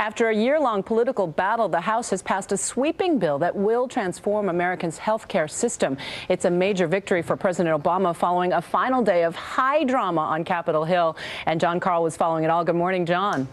After a year-long political battle, the House has passed a sweeping bill that will transform Americans' health care system. It's a major victory for President Obama following a final day of high drama on Capitol Hill. And John Carl was following it all. Good morning, John.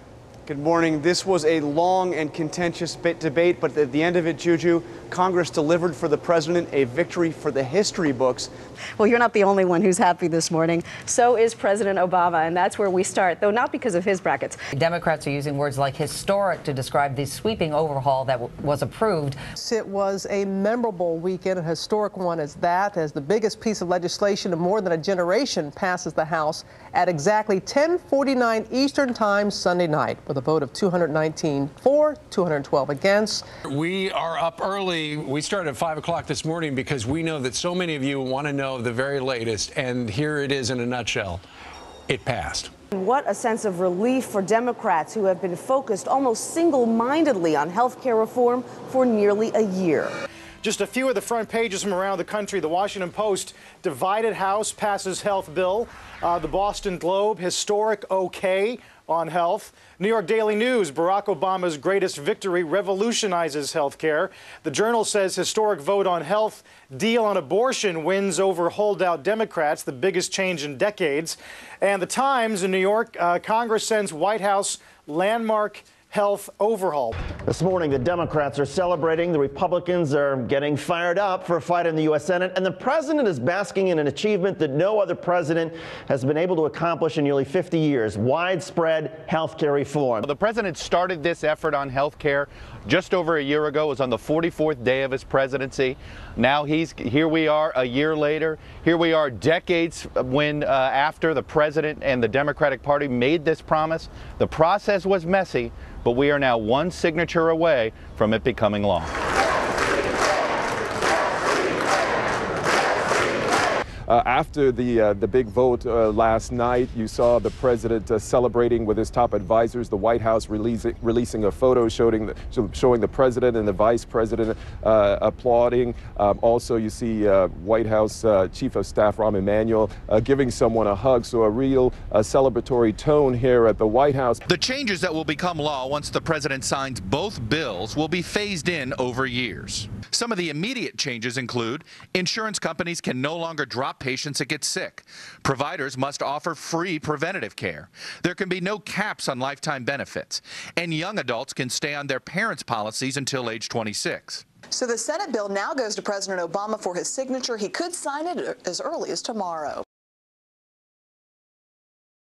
Good morning. This was a long and contentious debate, but at the end of it, Juju, Congress delivered for the president a victory for the history books. Well, you're not the only one who's happy this morning. So is President Obama, and that's where we start, though not because of his brackets. Democrats are using words like historic to describe the sweeping overhaul that was approved. It was a memorable weekend, a historic one as the biggest piece of legislation in more than a generation passes the House at exactly 10:49 Eastern Time Sunday night, with a vote of 219 for, 212 against. We are up early. We started at 5 o'clock this morning because we know that so many of you want to know the very latest, and here it is in a nutshell. It passed. What a sense of relief for Democrats who have been focused almost single-mindedly on health care reform for nearly a year. Just a few of the front pages from around the country. The Washington Post, divided House passes health bill. The Boston Globe, historic okay on health. New York Daily News, Barack Obama's greatest victory revolutionizes health care. The Journal says historic vote on health, deal on abortion wins over holdout Democrats, the biggest change in decades. And the Times in New York, Congress sends White House landmark health overhaul. This morning, the Democrats are celebrating. The Republicans are getting fired up for a fight in the U.S. Senate. And the president is basking in an achievement that no other president has been able to accomplish in nearly 50 years, widespread health care reform. The president started this effort on health care just over a year ago. It was on the 44th day of his presidency. Now here we are a year later. Here we are decades after the president and the Democratic Party made this promise. The process was messy, but we are now one signature away from it becoming law. After the big vote last night, you saw the president celebrating with his top advisors, the White House releasing a photo showing the president and the vice president applauding. Also, you see White House Chief of Staff Rahm Emanuel giving someone a hug, so a real celebratory tone here at the White House. The changes that will become law once the president signs both bills will be phased in over years. Some of the immediate changes include insurance companies can no longer drop patients that get sick. Providers must offer free preventative care. There can be no caps on lifetime benefits. And young adults can stay on their parents' policies until age 26. So the Senate bill now goes to President Obama for his signature. He could sign it as early as tomorrow.